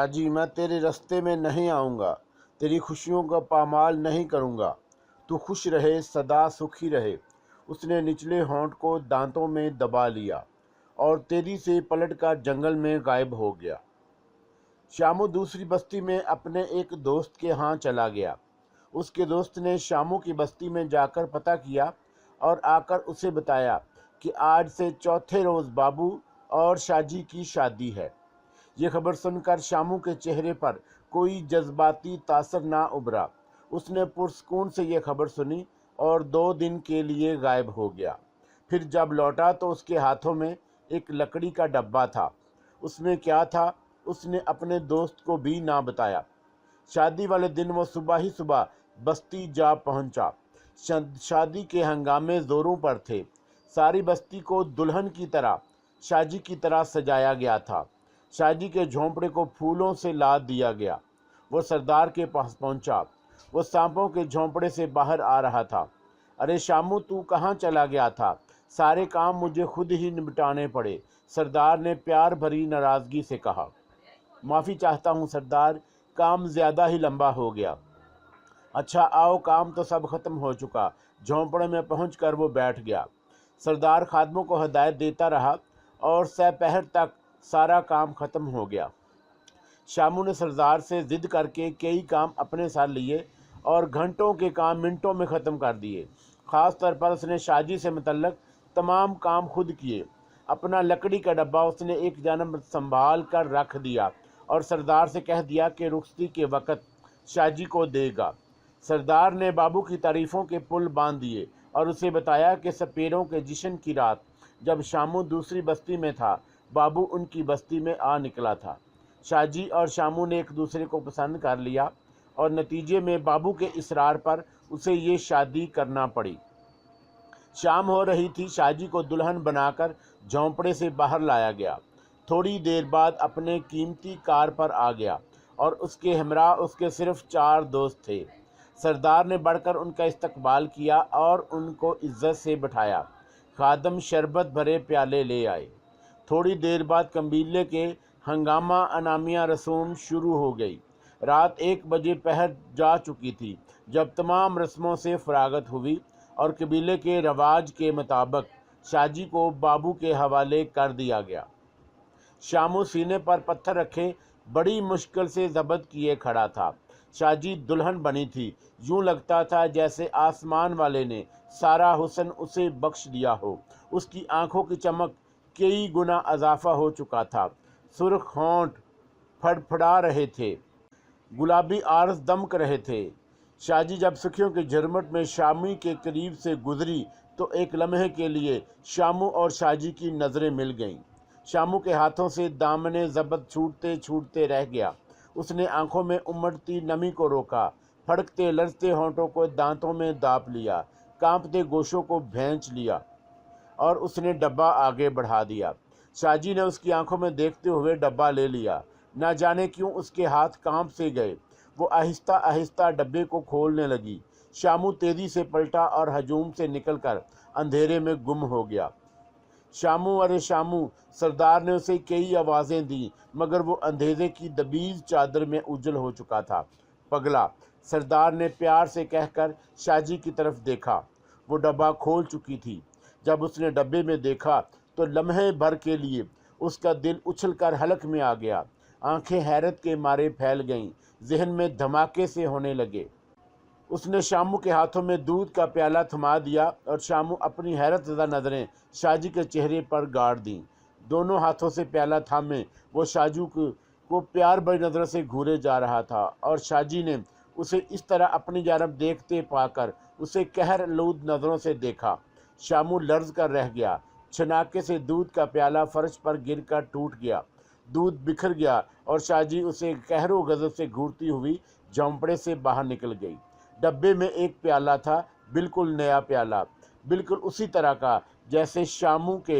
शाहजी, मैं तेरे रास्ते में नहीं आऊँगा, तेरी खुशियों का पामाल नहीं करूँगा। तू खुश रहे, सदा सुखी रहे। उसने निचले होंठ को दांतों में दबा लिया और तेजी से पलटकर जंगल में गायब हो गया। शामू दूसरी बस्ती में अपने एक दोस्त के यहाँ चला गया। उसके दोस्त ने शामू की बस्ती में जाकर पता किया और आकर उसे बताया कि आज से चौथे रोज़ बाबू और शाहजी की शादी है। ये खबर सुनकर शामू के चेहरे पर कोई जज्बाती तासर ना उभरा। उसने पुरस्कून से ये खबर सुनी और 2 दिन के लिए गायब हो गया। फिर जब लौटा तो उसके हाथों में एक लकड़ी का डब्बा था। उसमें क्या था उसने अपने दोस्त को भी ना बताया। शादी वाले दिन वो सुबह ही सुबह बस्ती जा पहुंचा। शादी के हंगामे जोरों पर थे। सारी बस्ती को दुल्हन की तरह, शाहजी की तरह सजाया गया था। शाहजी के झोंपड़े को फूलों से लाद दिया गया। वो सरदार के पास पहुंचा। वो सांपों के झोंपड़े से बाहर आ रहा था। अरे शामू, तू कहाँ चला गया था? सारे काम मुझे खुद ही निपटाने पड़े, सरदार ने प्यार भरी नाराज़गी से कहा। माफ़ी चाहता हूँ सरदार, काम ज़्यादा ही लंबा हो गया। अच्छा आओ, काम तो सब खत्म हो चुका। झोंपड़े में पहुंचकर वो बैठ गया। सरदार खादमों को हदायत देता रहा और दोपहर तक सारा काम खत्म हो गया। शामू ने सरदार से जिद करके कई काम अपने साथ लिए और घंटों के काम मिनटों में ख़त्म कर दिए। ख़ास तौर पर उसने शाहजी से मुतल्लक तमाम काम खुद किए। अपना लकड़ी का डब्बा उसने एक जानब संभाल कर रख दिया और सरदार से कह दिया कि रुखसती के वक़्त शाहजी को देगा। सरदार ने बाबू की तारीफ़ों के पुल बांध दिए और उसे बताया कि सपेरों के जश्न की रात जब शामू दूसरी बस्ती में था, बाबू उनकी बस्ती में आ निकला था। शाहजी और शामू ने एक दूसरे को पसंद कर लिया और नतीजे में बाबू के इसरार पर उसे ये शादी करना पड़ी। शाम हो रही थी। शाहजी को दुल्हन बनाकर झोंपड़े से बाहर लाया गया। थोड़ी देर बाद अपने कीमती कार पर आ गया और उसके हमरा उसके सिर्फ 4 दोस्त थे। सरदार ने बढ़कर उनका इस्तकबाल किया और उनको इज्जत से बिठाया। खादम शरबत भरे प्याले ले आए। थोड़ी देर बाद कबीले के हंगामा अनामिया रसूम शुरू हो गई। रात 1 बजे पहर जा चुकी थी जब तमाम रस्मों से फरागत हुई और कबीले के रवाज के मुताबिक शाहजी को बाबू के हवाले कर दिया गया। शामू सीने पर पत्थर रखे बड़ी मुश्किल से ज़ब्त किए खड़ा था। शाहजी दुल्हन बनी थी। यूं लगता था जैसे आसमान वाले ने सारा हुस्न उसे बख्श दिया हो। उसकी आंखों की चमक कई गुना इजाफा हो चुका था। सुर्ख होंठ फड़फड़ा रहे थे, गुलाबी आर्स दमक रहे थे। शाहजी जब सुखियों के झरमट में शामी के करीब से गुजरी तो एक लम्हे के लिए शामू और शाहजी की नज़रें मिल गईं। शामू के हाथों से दामने ज़ब्त छूटते छूटते रह गया। उसने आंखों में उमड़ती नमी को रोका, फड़कते लरजते होंठों को दांतों में दाप लिया, कांपते गोशों को भैंच लिया और उसने डब्बा आगे बढ़ा दिया। शाहजी ने उसकी आंखों में देखते हुए डब्बा ले लिया। न जाने क्यों उसके हाथ कांप से गए। वो आहिस्ता आहिस्ता डब्बे को खोलने लगी। शामू तेज़ी से पलटा और हजूम से निकलकर अंधेरे में गुम हो गया। शामू, अरे शामू, सरदार ने उसे कई आवाज़ें दी मगर वो अंधेरे की दबीज चादर में उजल हो चुका था। पगला, सरदार ने प्यार से कहकर शाहजी की तरफ देखा। वो डब्बा खोल चुकी थी। जब उसने डब्बे में देखा तो लम्हे भर के लिए उसका दिल उछलकर हलक में आ गया। आंखें हैरत के मारे फैल गईं, जहन में धमाके से होने लगे। उसने शामू के हाथों में दूध का प्याला थमा दिया और शामू अपनी हैरत ज़दा नज़रें शाहजी के चेहरे पर गाड़ दी। दोनों हाथों से प्याला थामे वो शाहजी को प्यार भरी नज़रों से घूरे जा रहा था और शाहजी ने उसे इस तरह अपनी जानब देखते पाकर उसे कहर आलूद नज़रों से देखा। शामू लर्ज कर रह गया। छनाके से दूध का प्याला फर्श पर गिर कर टूट गया। दूध बिखर गया और शाहजी उसे कहरो गज़ब से घूरती हुई झोंपड़े से बाहर निकल गई। डब्बे में एक प्याला था, बिल्कुल नया प्याला, बिल्कुल उसी तरह का जैसे शामू के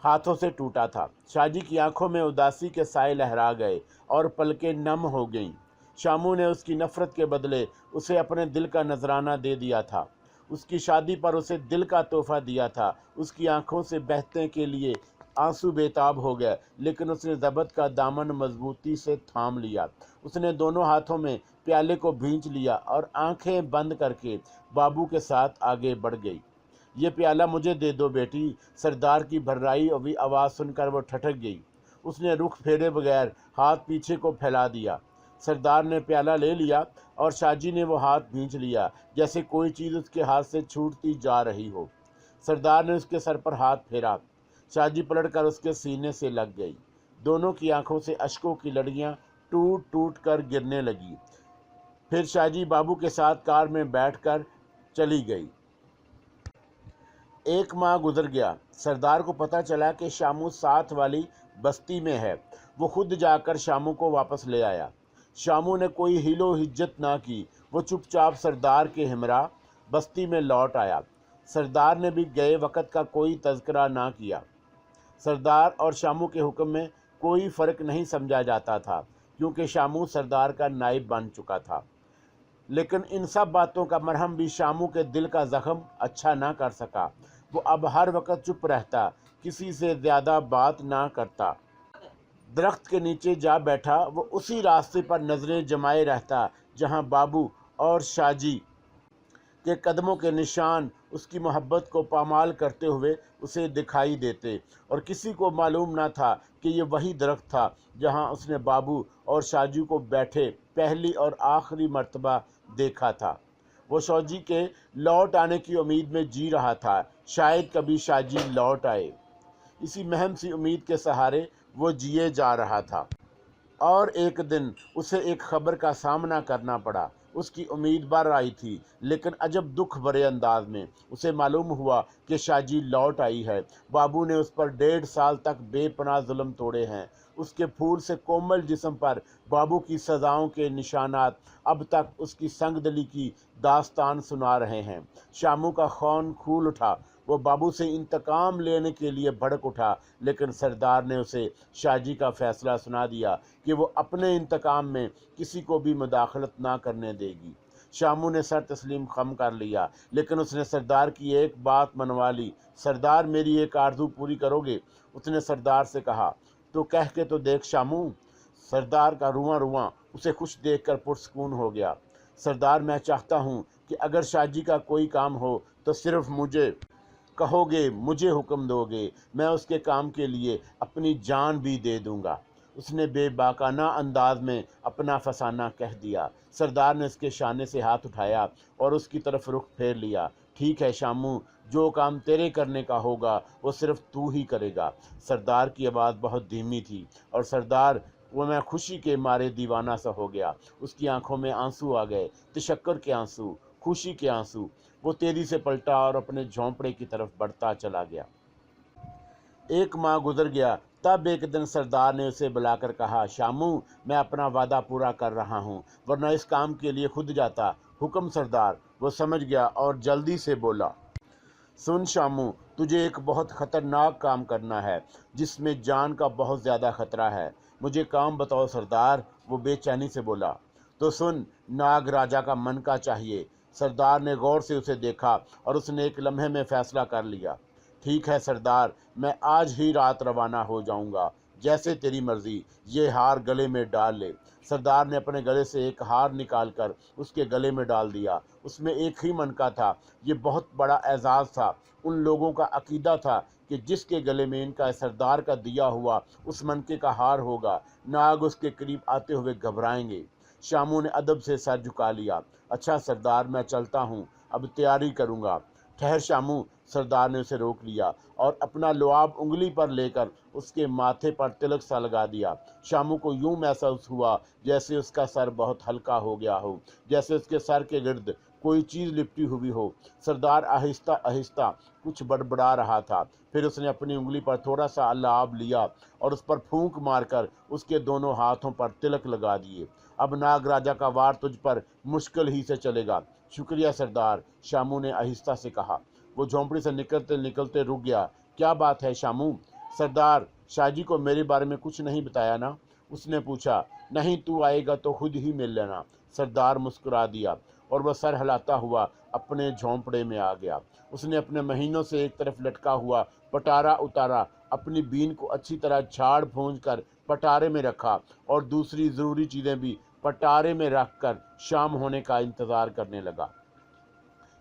हाथों से टूटा था। शाहजी की आंखों में उदासी के साए लहरा गए और पलकें नम हो गईं। शामू ने उसकी नफ़रत के बदले उसे अपने दिल का नजराना दे दिया था। उसकी शादी पर उसे दिल का तोहफा दिया था। उसकी आंखों से बहने के लिए आंसू बेताब हो गए, लेकिन उसने ज़बत का दामन मजबूती से थाम लिया। उसने दोनों हाथों में प्याले को भींच लिया और आंखें बंद करके बाबू के साथ आगे बढ़ गई। ये प्याला मुझे दे दो बेटी। सरदार की भर्राई हुई आवाज़ सुनकर वो ठठक गई। उसने रुख फेरे बगैर हाथ पीछे को फैला दिया। सरदार ने प्याला ले लिया और शाहजी ने वो हाथ भींच लिया, जैसे कोई चीज़ उसके हाथ से छूटती जा रही हो। सरदार ने उसके सर पर हाथ फेरा। शाहजी पलटकर उसके सीने से लग गई। दोनों की आंखों से अश्कों की लड़ियां टूट टूट कर गिरने लगी। फिर शाहजी बाबू के साथ कार में बैठकर चली गई। एक माह गुजर गया। सरदार को पता चला कि शामू साथ वाली बस्ती में है। वो खुद जाकर शामू को वापस ले आया। शामू ने कोई हिलो हिज्जत ना की। वो चुपचाप सरदार के हमरा बस्ती में लौट आया। सरदार ने भी गए वक़्त का कोई तज़किरा ना किया। सरदार और शामू के हुक्म में कोई फ़र्क नहीं समझा जाता था, क्योंकि शामू सरदार का नायब बन चुका था। लेकिन इन सब बातों का मरहम भी शामू के दिल का ज़ख्म अच्छा ना कर सका। वो अब हर वक्त चुप रहता, किसी से ज़्यादा बात ना करता। दरख्त के नीचे जा बैठा वो उसी रास्ते पर नज़रें जमाए रहता जहाँ बाबू और शाहजी के कदमों के निशान उसकी मोहब्बत को पामाल करते हुए उसे दिखाई देते, और किसी को मालूम ना था कि ये वही दरख्त था जहाँ उसने बाबू और शाहजी को बैठे पहली और आखिरी मर्तबा देखा था। वो शाहजी के लौट आने की उम्मीद में जी रहा था। शायद कभी शाहजी लौट आए। इसी महम सी उम्मीद के सहारे वो जिए जा रहा था। और एक दिन उसे एक खबर का सामना करना पड़ा। उसकी उम्मीद बढ़ आई थी, लेकिन अजब दुख भरे अंदाज में उसे मालूम हुआ कि शाहजी लौट आई है। बाबू ने उस पर 1.5 साल तक बेपनाह जुल्म तोड़े हैं। उसके फूल से कोमल जिस्म पर बाबू की सज़ाओं के निशानात अब तक उसकी संगदली की दास्तान सुना रहे हैं। शामू का खून खूल उठा। वो बाबू से इंतकाम लेने के लिए भड़क उठा, लेकिन सरदार ने उसे शाहजी का फैसला सुना दिया कि वो अपने इंतकाम में किसी को भी मुदाखलत ना करने देगी। शामू ने सर तस्लीम खम कर लिया, लेकिन उसने सरदार की एक बात मनवा ली। सरदार, मेरी एक आरज़ू पूरी करोगे? उसने सरदार से कहा। तो कह के तो देख शामू। सरदार का रुआं रुआं उसे खुश देखकर पुरसकून हो गया। सरदार, मैं चाहता हूँ कि अगर शाहजी का कोई काम हो तो सिर्फ मुझे कहोगे, मुझे हुक्म दोगे, मैं उसके काम के लिए अपनी जान भी दे दूंगा। उसने बेबाकाना अंदाज में अपना फसाना कह दिया। सरदार ने उसके शाने से हाथ उठाया और उसकी तरफ रुख फेर लिया। ठीक है शामू, जो काम तेरे करने का होगा वो सिर्फ तू ही करेगा। सरदार की आवाज़ बहुत धीमी थी और सरदार वो मैं खुशी के मारे दीवाना सा हो गया। उसकी आंखों में आंसू आ गए, तशक्कुर के आंसू, खुशी के आंसू। वो तेजी से पलटा और अपने झोंपड़े की तरफ बढ़ता चला गया। एक माह गुजर गया। तब एक दिन सरदार ने उसे बुलाकर कहा, शामू, मैं अपना वादा पूरा कर रहा हूँ, वरना इस काम के लिए खुद जाता। हुक्म सरदार। वो समझ गया और जल्दी से बोला, सुन शामू, तुझे एक बहुत ख़तरनाक काम करना है जिसमें जान का बहुत ज़्यादा ख़तरा है। मुझे काम बताओ सरदार। वो बेचैनी से बोला। तो सुन, नाग राजा का मन का चाहिए। सरदार ने गौर से उसे देखा और उसने एक लम्हे में फ़ैसला कर लिया। ठीक है सरदार, मैं आज ही रात रवाना हो जाऊंगा, जैसे तेरी मर्ज़ी। ये हार गले में डाल ले। सरदार ने अपने गले से एक हार निकालकर उसके गले में डाल दिया। उसमें एक ही मन का था। ये बहुत बड़ा एजाज़ था। उन लोगों का अकीदा था कि जिसके गले में इनका सरदार का दिया हुआ उस मनके का हार होगा, नाग उसके करीब आते हुए घबराएंगे। शामू ने अदब से सर झुका लिया। अच्छा सरदार, मैं चलता हूँ, अब तैयारी करूँगा। ठहर शामू, सरदार ने उसे रोक लिया और अपना लुआब उंगली पर लेकर उसके माथे पर तिलक सा लगा दिया। शामू को यूं महसूस हुआ जैसे उसका सर बहुत हल्का हो गया हो, जैसे उसके सर के गिर्द कोई चीज़ लिपटी हुई हो। सरदार आहिस्ता आहिस्ता कुछ बड़बड़ा रहा था। फिर उसने अपनी उंगली पर थोड़ा सा लाभ लिया और उस पर फूंक मारकर उसके दोनों हाथों पर तिलक लगा दिए। अब नाग राजा का वार तुझ पर मुश्किल ही से चलेगा। शुक्रिया सरदार, शामू ने आहिस्ता से कहा। वो झोंपड़ी से निकलते निकलते रुक गया। क्या बात है शामू? सरदार, शाहजी को मेरे बारे में कुछ नहीं बताया ना? उसने पूछा। नहीं, तू आएगा तो खुद ही मिल लेना। सरदार मुस्कुरा दिया। और वह सर हिलाता हुआ अपने झोंपड़े में आ गया। उसने अपने महीनों से एक तरफ लटका हुआ पटारा उतारा, अपनी बीन को अच्छी तरह झाड़ भूंज कर पटारे में रखा और दूसरी ज़रूरी चीज़ें भी पटारे में रख कर शाम होने का इंतज़ार करने लगा।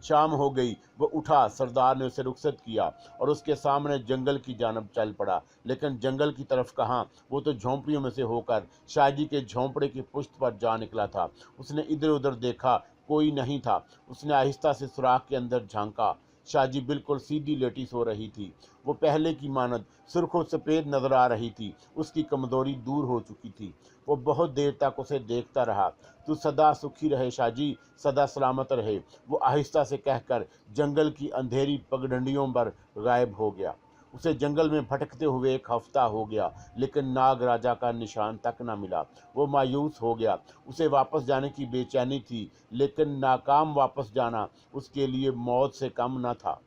शाम हो गई, वो उठा। सरदार ने उसे रुखसत किया और उसके सामने जंगल की जानब चल पड़ा। लेकिन जंगल की तरफ कहाँ, वो तो झोंपड़ियों में से होकर शाहजी के झोंपड़े की पुश्त पर जा निकला था। उसने इधर उधर देखा, कोई नहीं था। उसने आहिस्ता से सुराख के अंदर झांका। शाहजी बिल्कुल सीधी लेटी सो रही थी। वो पहले की मानद सुर्ख सफ़ेद नजर आ रही थी। उसकी कमजोरी दूर हो चुकी थी। वो बहुत देर तक उसे देखता रहा। तू सदा सुखी रहे शाहजी, सदा सलामत रहे, वो आहिस्ता से कहकर जंगल की अंधेरी पगडंडियों पर गायब हो गया। उसे जंगल में भटकते हुए एक हफ्ता हो गया, लेकिन नाग राजा का निशान तक न मिला। वो मायूस हो गया। उसे वापस जाने की बेचैनी थी, लेकिन नाकाम वापस जाना उसके लिए मौत से कम न था।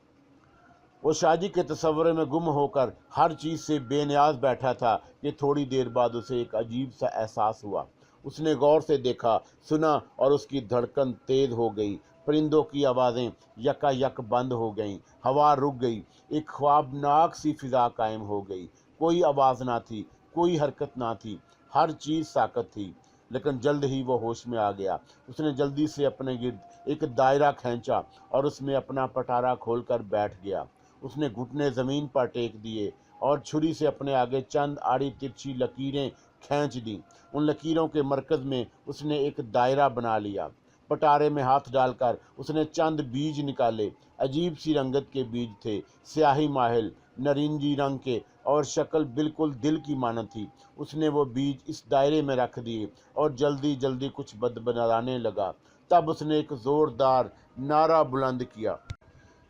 वो शाहजी के तस्वुर में गुम होकर हर चीज़ से बेनियाज बैठा था कि थोड़ी देर बाद उसे एक अजीब सा एहसास हुआ। उसने गौर से देखा, सुना और उसकी धड़कन तेज हो गई। परिंदों की आवाज़ें यकायक बंद हो गईं, हवा रुक गई, एक ख्वाबनाक सी फिजा कायम हो गई। कोई आवाज़ ना थी, कोई हरकत ना थी, हर चीज़ साकत थी। लेकिन जल्द ही वो होश में आ गया। उसने जल्दी से अपने गिर्द एक दायरा खींचा और उसमें अपना पटारा खोलकर बैठ गया। उसने घुटने ज़मीन पर टेक दिए और छुरी से अपने आगे चंद आड़ी तिरछी लकीरें खींच दी। उन लकीरों के मरकज़ में उसने एक दायरा बना लिया। पटारे में हाथ डालकर उसने चंद बीज निकाले। अजीब सी रंगत के बीज थे, स्याही माहिल, नारंगी रंग के, और शक्ल बिल्कुल दिल की मानद थी। उसने वो बीज इस दायरे में रख दिए और जल्दी जल्दी कुछ बदबनाने लगा। तब उसने एक ज़ोरदार नारा बुलंद किया,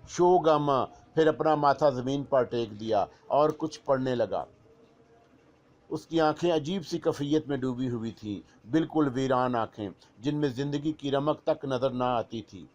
शोगामा। फिर अपना माथा ज़मीन पर टेक दिया और कुछ पढ़ने लगा। उसकी आंखें अजीब सी कफ़ियत में डूबी हुई थीं, बिल्कुल वीरान आंखें जिनमें ज़िंदगी की रमक तक नज़र न आती थी।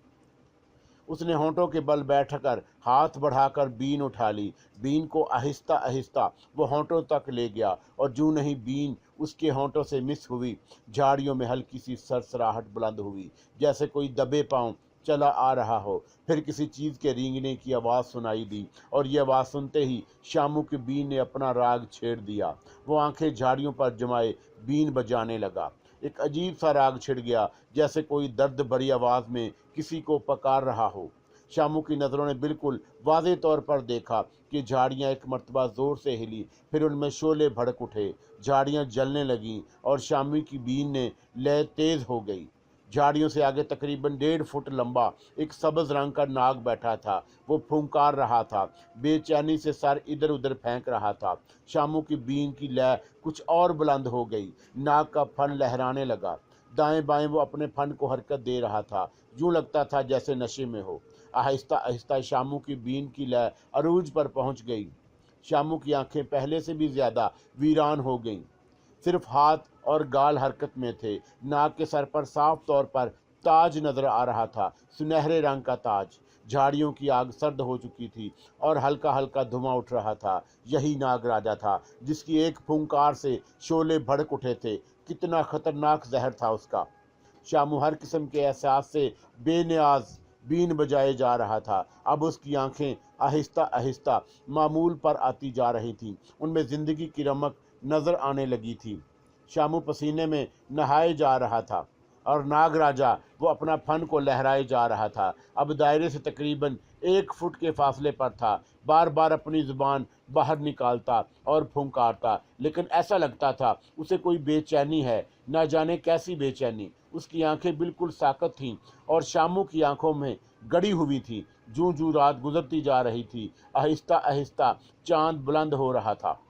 उसने होंठों के बल बैठकर हाथ बढ़ाकर बीन उठा ली। बीन को आहिस्ता आहिस्ता वो होंठों तक ले गया और जूं नहीं बीन उसके होंठों से मिस हुई, झाड़ियों में हल्की सी सरसराहट बुलंद हुई, जैसे कोई दबे पांव चला आ रहा हो। फिर किसी चीज़ के रेंगने की आवाज़ सुनाई दी और ये आवाज़ सुनते ही शामू की बीन ने अपना राग छेड़ दिया। वो आंखें झाड़ियों पर जमाए बीन बजाने लगा। एक अजीब सा राग छिड़ गया, जैसे कोई दर्द भरी आवाज़ में किसी को पकार रहा हो। शामू की नज़रों ने बिल्कुल वाज़े तौर पर देखा कि झाड़ियाँ एक मर्तबा ज़ोर से हिली, फिर उनमें शोले भड़क उठे, झाड़ियाँ जलने लगीं और शामू की बीन ने लय तेज़ हो गई। झाड़ियों से आगे तकरीबन 1.5 फुट लंबा एक सब्ज रंग का नाग बैठा था। वो फुंकार रहा था, बेचैनी से सर इधर उधर फेंक रहा था। शामू की बीन की लय कुछ और बुलंद हो गई। नाग का फन लहराने लगा। दाएं बाएं वो अपने फन को हरकत दे रहा था, यूं लगता था जैसे नशे में हो। आहिस्ता आहिस्ता शामू की बीन की लय अरूज पर पहुंच गई। शामू की आंखें पहले से भी ज्यादा वीरान हो गईं। सिर्फ हाथ और गाल हरकत में थे। नाग के सर पर साफ तौर पर ताज नजर आ रहा था, सुनहरे रंग का ताज। झाड़ियों की आग सर्द हो चुकी थी और हल्का हल्का धुआं उठ रहा था। यही नाग राजा था जिसकी एक फुंकार से शोले भड़क उठे थे। कितना खतरनाक जहर था उसका। शामू हर किस्म के एहसास से बेनियाज बीन बजाए जा रहा था। अब उसकी आंखें आहिस्ता आहिस्ता मामूल पर आती जा रही थीं। उनमें जिंदगी की रमक नजर आने लगी थी। शामू पसीने में नहाए जा रहा था और नाग राजा वो अपना फन को लहराए जा रहा था। अब दायरे से तकरीबन 1 फुट के फासले पर था। बार बार अपनी जुबान बाहर निकालता और फुंकारता, लेकिन ऐसा लगता था उसे कोई बेचैनी है, न जाने कैसी बेचैनी। उसकी आंखें बिल्कुल साकत थीं और शामू की आंखों में गड़ी हुई थी। जूं जूं रात गुजरती जा रही थी, आहिस्ता आहिस्ता चांद बुलंद हो रहा था।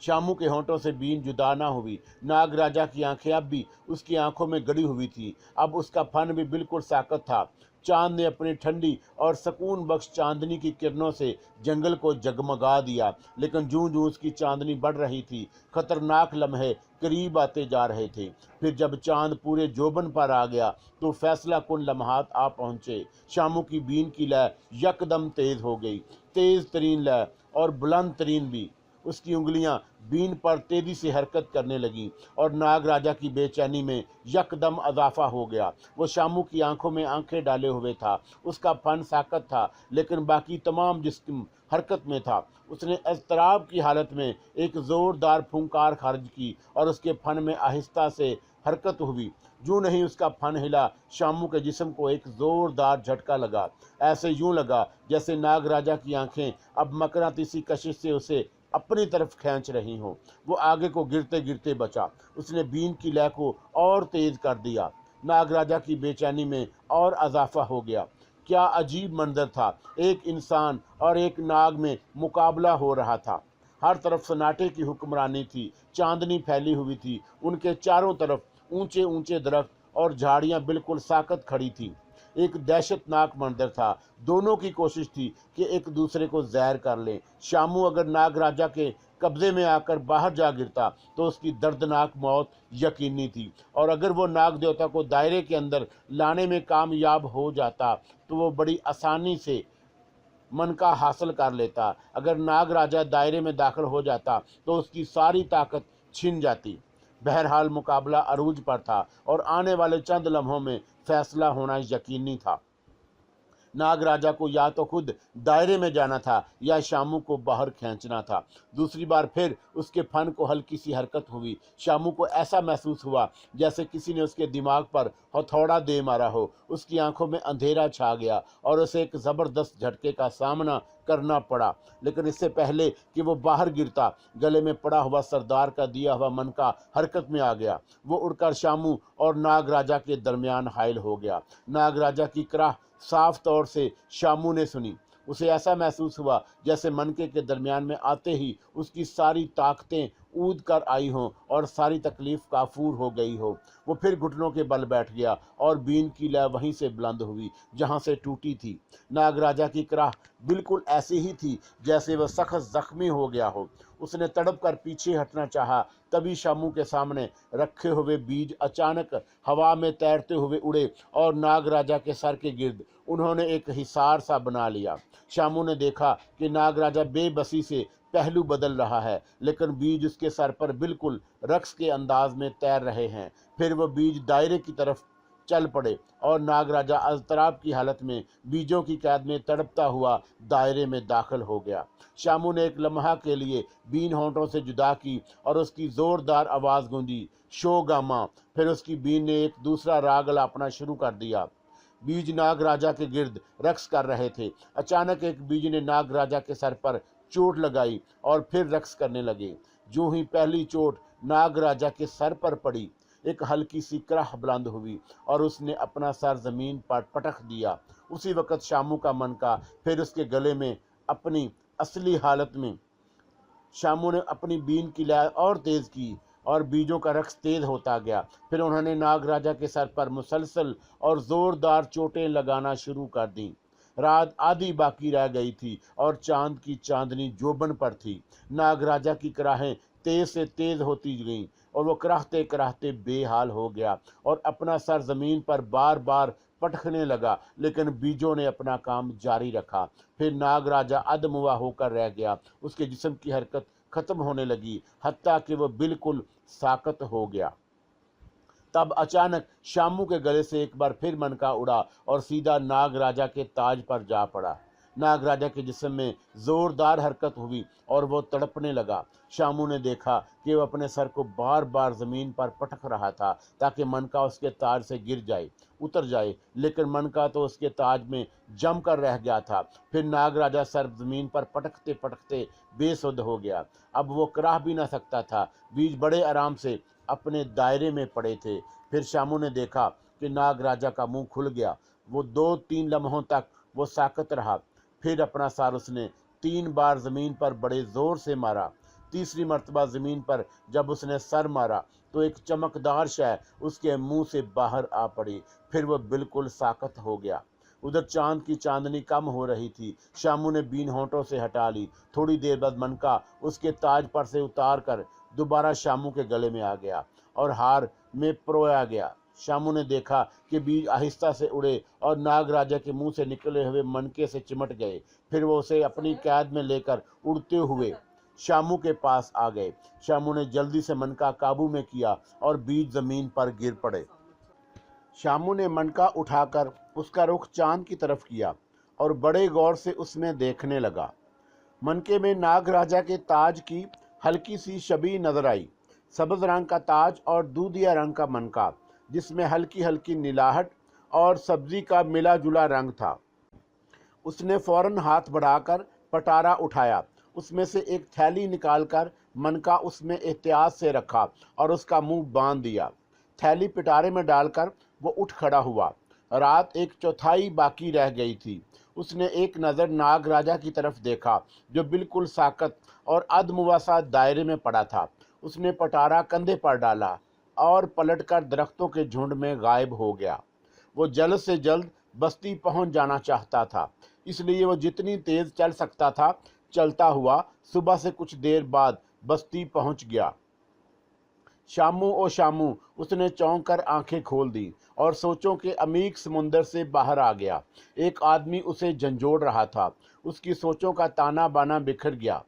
शामू के होंठों से बीन जुदा न हुई। नाग राजा की आंखें अब भी उसकी आंखों में गड़ी हुई थी। अब उसका फन भी बिल्कुल साकत था। चांद ने अपनी ठंडी और सुकून बख्श चांदनी की किरणों से जंगल को जगमगा दिया। लेकिन जूं जूं उसकी चांदनी बढ़ रही थी, खतरनाक लम्हे करीब आते जा रहे थे। फिर जब चांद पूरे जोबन पर आ गया तो फैसला कुन लम्हात आ पहुंचे। शामू की बीन की लय यकदम तेज हो गई, तेज तरीन लय और बुलंद तरीन भी। اس کی انگلیاں بین پر تیزی سے حرکت کرنے لگیں اور ناگ راجا کی بے چینی میں یکدم اضافہ ہو گیا۔ وہ شامو کی آنکھوں میں آنکھیں ڈالے ہوئے تھا، اس کا فن ساکت تھا لیکن باقی تمام جسم حرکت میں تھا۔ اس نے اضطراب کی حالت میں ایک زوردار پھونکار خارج کی اور اس کے فن میں آہستہ سے حرکت ہوئی۔ جو نہیں اس کا فن ہلا، شامو کے جسم کو ایک زوردار جھٹکا لگا، ایسے یوں لگا جیسے ناگ راجا کی آنکھیں اب مقناطیسی کشش سے اسے اپنی طرف کھینچ رہی ہوں۔ وہ آگے کو گرتے گرتے بچا۔ اس نے بین کی لے کو اور تیز کر دیا۔ ناگ راجا کی بے چینی میں اور اضافہ ہو گیا۔ کیا عجیب منظر تھا! ایک انسان اور ایک ناگ میں مقابلہ ہو رہا تھا۔ ہر طرف سناٹے کی حکمرانی تھی، چاندنی پھیلی ہوئی تھی، ان کے چاروں طرف اونچے اونچے درخت اور جھاڑیاں بالکل ساکت کھڑی تھیں۔ ایک دہشت ناک منظر تھا۔ دونوں کی کوشش تھی کہ ایک دوسرے کو زہر کر لیں۔ شامو اگر ناگ راجا کے قبضے میں آ کر باہر جا گرتا تو اس کی دردناک موت یقینی تھی، اور اگر وہ ناگ دیوتا کو دائرے کے اندر لانے میں کامیاب ہو جاتا تو وہ بڑی آسانی سے منکا حاصل کر لیتا۔ اگر ناگ راجا دائرے میں داخل ہو جاتا تو اس کی ساری طاقت چھن جاتی۔ بہرحال مقابلہ عروج پر تھا اور آنے والے چند لمحوں میں فیصلہ ہونا یقینی تھا۔ ناگ راجا کو یا تو خود دائرے میں جانا تھا یا شامو کو باہر کھینچنا تھا۔ دوسری بار پھر اس کے فن کو ہلکی سی حرکت ہوئی۔ شامو کو ایسا محسوس ہوا جیسے کسی نے اس کے دماغ پر ہتھوڑا دے مارا ہو۔ اس کی آنکھوں میں اندھیرا چھا گیا اور اسے ایک زبردست جھٹکے کا سامنا کرنا پڑا، لیکن اس سے پہلے کہ وہ باہر گرتا، گلے میں پڑا ہوا سردار کا دیا ہوا منکا حرکت میں آ گیا۔ وہ اڑ کر شامو اور ناگ راجا کے درمیان حائل ہو گیا۔ ناگ راجا کی کراہ صاف طور سے شامو نے سنی۔ اسے ایسا محسوس ہوا جیسے منکے کے درمیان میں آتے ہی اس کی ساری طاقتیں اود کر آئی ہوں اور ساری تکلیف کافور ہو گئی ہو۔ وہ پھر گھٹنوں کے بل بیٹھ گیا اور بین کی لے وہیں سے بلند ہوئی جہاں سے ٹوٹی تھی۔ ناگ راجا کی کراہ بالکل ایسی ہی تھی جیسے وہ سخت زخمی ہو گیا ہو۔ اس نے تڑپ کر پیچھے ہٹنا چاہا، تبھی شامو کے سامنے رکھے ہوئے بیج اچانک ہوا میں تیرتے ہوئے اڑے اور ناگ راجا کے سر کے گرد انہوں نے ایک حصار سا بنا لیا۔ شامو نے دیکھا کہ ناگ راجا بے بسی سے پہلو بدل رہا ہے، لیکن بیج اس کے سر پر بالکل رقص کے انداز میں تیر رہے ہیں۔ پھر وہ بیج دائرے کی طرف چل پڑے اور ناگ راجا اضطراب کی حالت میں بیجوں کی قید میں تڑپتا ہوا دائرے میں داخل ہو گیا۔ شامو نے ایک لمحہ کے لیے بین ہونٹوں سے جدا کی اور اس کی زوردار آواز گونجی، شو گاما۔ پھر اس کی بین نے ایک دوسرا راگ الاپنا شروع کر دیا۔ بیج ناگ راجا کے گرد رقص کر رہے تھے۔ اچانک ایک بیج نے ناگ راجا کے سر پر چوٹ لگائی اور پھر رقص کرنے لگے۔ جو ہی پہلی چوٹ ناگ راجا کے سر پر پڑی، ایک ہلکی سی کراہ بلند ہوئی اور اس نے اپنا سر زمین پر پٹخ دیا۔ اسی وقت شامو کا منکا پھر اس کے گلے میں اپنی اصلی حالت میں۔ شامو نے اپنی بین کی لے اور تیز کی اور بیجوں کا رقص تیز ہوتا گیا۔ پھر انہوں نے ناگ راجا کے سر پر مسلسل اور زوردار چوٹیں لگانا شروع کر دیں۔ رات آدھی باقی رہ گئی تھی اور چاند کی چاندنی جوبن پر تھی۔ ناگ راجا کی کراہیں تیز سے تیز ہوتی گئیں اور وہ کراہتے کراہتے بے حال ہو گیا اور اپنا سر زمین پر بار بار پٹکنے لگا، لیکن بیجوں نے اپنا کام جاری رکھا۔ پھر ناگ راجا ادموا ہو کر رہ گیا۔ اس کے جسم کی حرکت ختم ہونے لگی، حتیٰ کہ وہ بالکل ساکت ہو گیا۔ تب اچانک شامو کے گلے سے ایک بار پھر منکا اڑا اور سیدھا ناگ راجا کے تاج پر جا پڑا۔ ناگ راجا کے جسم میں زوردار حرکت ہوئی اور وہ تڑپنے لگا۔ شامو نے دیکھا کہ وہ اپنے سر کو بار بار زمین پر پٹک رہا تھا تاکہ منکا اس کے تاج سے گر جائے، اتر جائے، لیکن منکا تو اس کے تاج میں جم کر رہ گیا تھا۔ پھر ناگ راجا سر زمین پر پٹکتے پٹکتے بے سدھ ہو گیا۔ اب وہ کراہ بھی نہ سکتا تھا۔ بیج بڑے آرام سے اپنے دائرے میں پڑے تھے۔ پھر شامو نے دیکھا کہ ناگ راجا کا منہ کھل گیا۔ وہ 2-3 لمحوں تک وہ ساکت رہا۔ پھر اپنا سر اس نے 3 بار زمین پر بڑے زور سے مارا۔ تیسری مرتبہ زمین پر جب اس نے سر مارا تو ایک چمکدار شے اس کے منہ سے باہر آ پڑی۔ پھر وہ بالکل ساکت ہو گیا۔ ادھر چاند کی چاندنی کم ہو رہی تھی۔ شامو نے بین ہونٹوں سے ہٹا لی۔ تھوڑی دیر بعد منکا اس کے تاج پر سے اتار کر دوبارہ شامو کے گلے میں آ گیا اور ہار میں پرویا گیا۔ شامو نے دیکھا کہ بیج آہستہ سے اڑے اور ناگ راجا کے منہ سے نکلے ہوئے منکے سے چمٹ گئے۔ پھر وہ اسے اپنی قید میں لے کر اڑتے ہوئے शामू के पास आ गए। शामू ने जल्दी से मनका काबू में किया और बीच जमीन पर गिर पड़े। शामू ने मनका उठाकर उसका रुख चांद की तरफ किया और बड़े गौर से उसमें देखने लगा। मनके में नाग राजा के ताज की हल्की सी छवि नजर आई। सब्ज रंग का ताज और दूधिया रंग का मनका, जिसमें हल्की हल्की नीलाहट और सब्जी का मिला जुला रंग था। उसने फौरन हाथ बढ़ाकर पटारा उठाया, उसमें से एक थैली निकालकर मनका उसमें एहतियात से रखा और उसका मुंह बांध दिया। थैली पिटारे में डालकर वो उठ खड़ा हुआ। रात एक चौथाई बाकी रह गई थी। उसने एक नज़र नाग राजा की तरफ देखा, जो बिल्कुल साकत और अधमुआसा दायरे में पड़ा था। उसने पटारा कंधे पर डाला और पलटकर दरख्तों के झुंड में गायब हो गया। वो जल्द से जल्द बस्ती पहुंच जाना चाहता था, इसलिए वो जितनी तेज चल सकता था चलता हुआ सुबह से कुछ देर बाद बस्ती पहुंच गया। शामू ओ शामू, उसने चौंक कर आंखें खोल दी और सोचों के अमीक समुंदर से बाहर आ गया। एक आदमी उसे झंझोड़ रहा था। उसकी सोचों का ताना बाना बिखर गया।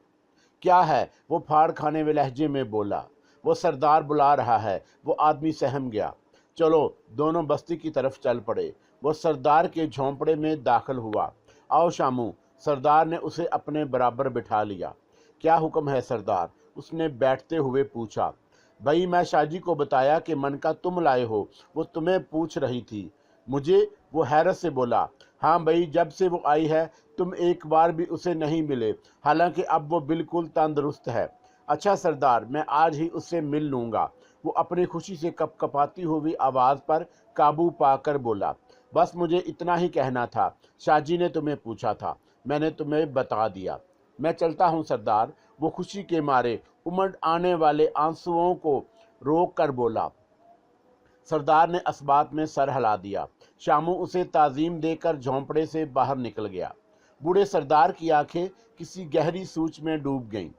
क्या है? वो फाड़ खाने में लहजे में बोला। वो सरदार बुला रहा है। वो आदमी सहम गया। चलो, दोनों बस्ती की तरफ चल पड़े। वो सरदार के झोंपड़े में दाखिल हुआ। आओ शामू, सरदार ने उसे अपने बराबर बिठा लिया। क्या हुक्म है सरदार? उसने बैठते हुए पूछा। भाई, मैं शाहजी को बताया कि मनका तुम लाए हो, वो तुम्हें पूछ रही थी। मुझे? वो हैरत से बोला। हाँ भाई, जब से वो आई है तुम एक बार भी उसे नहीं मिले, हालांकि अब वो बिल्कुल तंदुरुस्त है। अच्छा सरदार, मैं आज ही उससे मिल लूँगा। वो अपनी खुशी से कपकपाती हुई आवाज़ पर काबू पाकर बोला। बस मुझे इतना ही कहना था। शाहजी ने तुम्हें पूछा था, मैंने तुम्हें बता दिया। मैं चलता हूँ सरदार। वो खुशी के मारे उमड़ आने वाले आंसुओं को रोक कर बोला। सरदार ने अस्बात में सर हिला दिया। शामू उसे ताजीम देकर झोंपड़े से बाहर निकल गया। बूढ़े सरदार की आंखें किसी गहरी सोच में डूब गईं।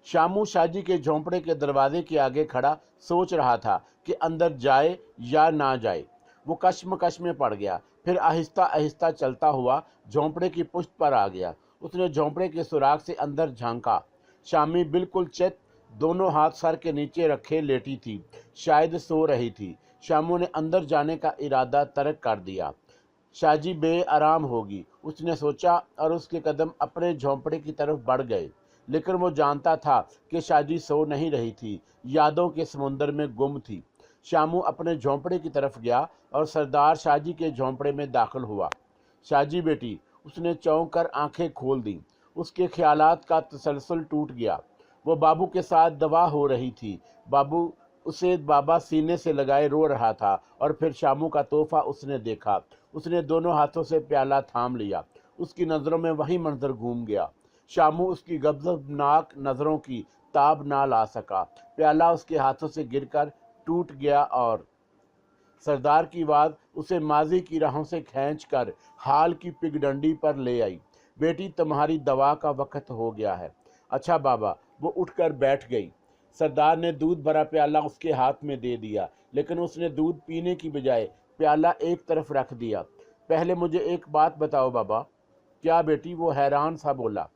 शामू शाहजी के झोंपड़े के दरवाजे के आगे खड़ा सोच रहा था कि अंदर जाए या ना जाए। वो कश्मकश में पड़ गया। फिर आहिस्ता आहिस्ता चलता हुआ झोंपड़े की पुष्ट पर आ गया। उसने झोंपड़े के सुराख से अंदर झांका। शामी बिल्कुल चित, दोनों हाथ सर के नीचे रखे लेटी थी, शायद सो रही थी। शामू ने अंदर जाने का इरादा तर्क कर दिया। शाहजी बेआराम होगी, उसने सोचा, और उसके कदम अपने झोंपड़े की तरफ बढ़ गए। लेकिन वो जानता था कि शाहजी सो नहीं रही थी, यादों के समुंदर में गुम थी। शामू अपने झोंपड़े की तरफ गया और सरदार शाहजी के झोंपड़े में दाखिल हुआ। शाहजी बेटी, उसने चौंक कर आंखें खोल दी। उसके ख्यालात का तसलसल टूट गया। वो बाबू के साथ दवा हो रही थी। बाबू उसे बाबा सीने से लगाए रो रहा था और फिर शामू का तोहफा उसने देखा। उसने दोनों हाथों से प्याला थाम लिया। उसकी नज़रों में वही मंजर घूम गया। शामू उसकी गजबनाक नज़रों की ताब ना ला सका। प्याला उसके हाथों से गिरकर टूट गया और सरदार की आवाज़ उसे माजी की राहों से खींचकर हाल की पिगडंडी पर ले आई। बेटी, तुम्हारी दवा का वक्त हो गया है। अच्छा बाबा। वो उठकर बैठ गई। सरदार ने दूध भरा प्याला उसके हाथ में दे दिया, लेकिन उसने दूध पीने की बजाय प्याला एक तरफ रख दिया। पहले मुझे एक बात बताओ बाबा। क्या बेटी? वो हैरान सा बोला।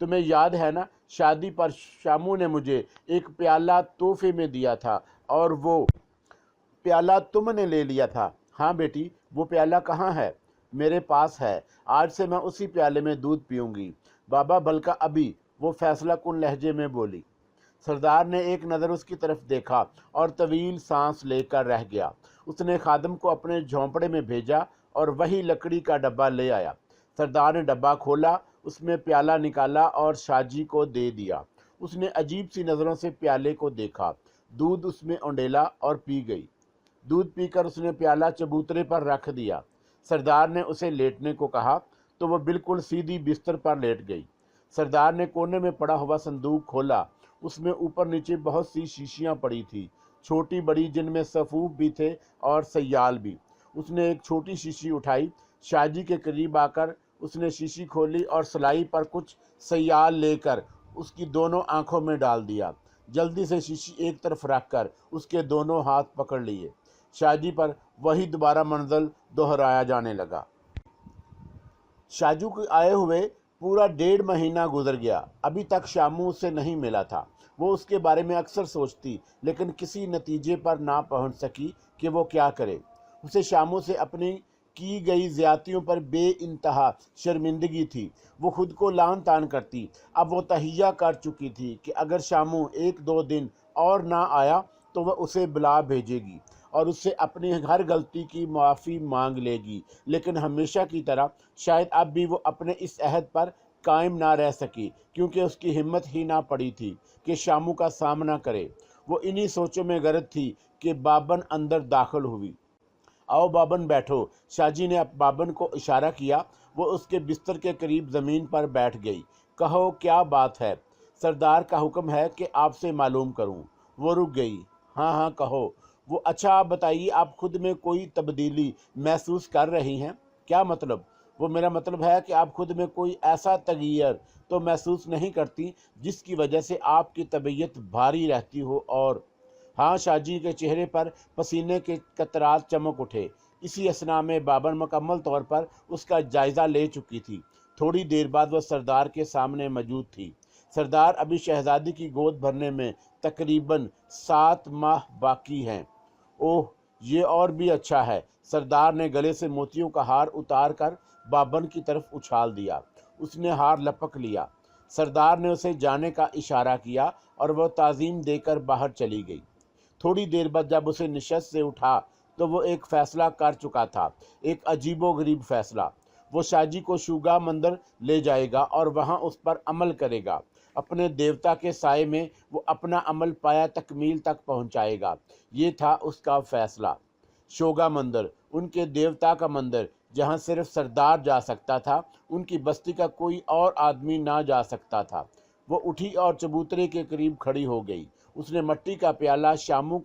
तुम्हें याद है ना, शादी पर शामू ने मुझे एक प्याला तोहफे में दिया था और वो प्याला तुमने ले लिया था। हाँ बेटी। वो प्याला कहाँ है? मेरे पास है। आज से मैं उसी प्याले में दूध पीऊंगी। बाबा, बल्कि अभी, वो फैसला कुन लहजे में बोली। सरदार ने एक नज़र उसकी तरफ देखा और तवील सांस लेकर रह गया। उसने खादम को अपने झोंपड़े में भेजा और वही लकड़ी का डब्बा ले आया। सरदार ने डब्बा खोला, उसमें प्याला निकाला और शाहजी को दे दिया। उसने अजीब सी नज़रों से प्याले को देखा। दूध उसमें उंडेला और पी गई। दूध पीकर उसने प्याला चबूतरे पर रख दिया। सरदार ने उसे लेटने को कहा तो वह बिल्कुल सीधी बिस्तर पर लेट गई। सरदार ने कोने में पड़ा हुआ संदूक खोला। उसमें ऊपर नीचे बहुत सी शीशियां पड़ी थी, छोटी बड़ी, जिनमें सफूफ भी थे और सयाल भी। उसने एक छोटी शीशी उठाई। शाहजी के करीब आकर उसने शीशी खोली और सलाई पर कुछ सयाल लेकर उसकी दोनों आंखों में डाल दिया। जल्दी से शीशी एक तरफ रखकर उसके दोनों हाथ पकड़ लिए। शाहजी पर वही दोबारा मंजर दोहराया जाने लगा। शाहजू के आए हुए पूरा 1.5 महीना गुजर गया, अभी तक शामू उससे नहीं मिला था। वो उसके बारे में अक्सर सोचती, लेकिन किसी नतीजे पर ना पहुंच सकी कि वो क्या करे। उसे शामू से अपनी की गई ज्यादतियों पर बेइंतहा शर्मिंदगी थी। वो खुद को लान तान करती। अब वो तहिया कर चुकी थी कि अगर शामू 1-2 दिन और ना आया तो वह उसे बुला भेजेगी और उससे अपनी हर गलती की माफ़ी मांग लेगी। लेकिन हमेशा की तरह शायद अब भी वो अपने इस अहद पर कायम ना रह सकी, क्योंकि उसकी हिम्मत ही ना पड़ी थी कि शामू का सामना करे। वो इन्हीं सोचों में गर्क थी कि बाबन अंदर दाखिल हुई। आओ बाबन बैठो। शाहजी ने बाबन को इशारा किया। वो उसके बिस्तर के करीब ज़मीन पर बैठ गई। कहो क्या बात है? सरदार का हुक्म है कि आपसे मालूम करूं। वो रुक गई। हाँ हाँ कहो। वो अच्छा आप बताइए, आप खुद में कोई तब्दीली महसूस कर रही हैं? क्या मतलब? वो मेरा मतलब है कि आप खुद में कोई ऐसा तगैयर तो महसूस नहीं करती जिसकी वजह से आपकी तबीयत भारी रहती हो? और हाँ, शाहजी के चेहरे पर पसीने के कतरात चमक उठे। इसी असना में बाबर मुकम्मल तौर पर उसका जायजा ले चुकी थी। थोड़ी देर बाद वह सरदार के सामने मौजूद थी। सरदार, अभी शहजादी की गोद भरने में तकरीबन 7 माह बाकी हैं। ओह, ये और भी अच्छा है। सरदार ने गले से मोतियों का हार उतार कर बाबन की तरफ उछाल दिया। उसने हार लपक लिया। सरदार ने उसे जाने का इशारा किया और वह ताज़ीम देकर बाहर चली गई। थोड़ी देर बाद जब उसे निशस्त से उठा तो वो एक फैसला कर चुका था, एक अजीबोगरीब फैसला। वो शाहजी को शूगा मंदिर ले जाएगा और वहाँ उस पर अमल करेगा। अपने देवता के साए में वो अपना अमल पाया तकमील तक पहुँचाएगा। ये था उसका फैसला। शोगा मंदिर, उनके देवता का मंदिर, जहाँ सिर्फ सरदार जा सकता था, उनकी बस्ती का कोई और आदमी ना जा सकता था। वो उठी और चबूतरे के करीब खड़ी हो गई। उसने मिट्टी का प्याला शामू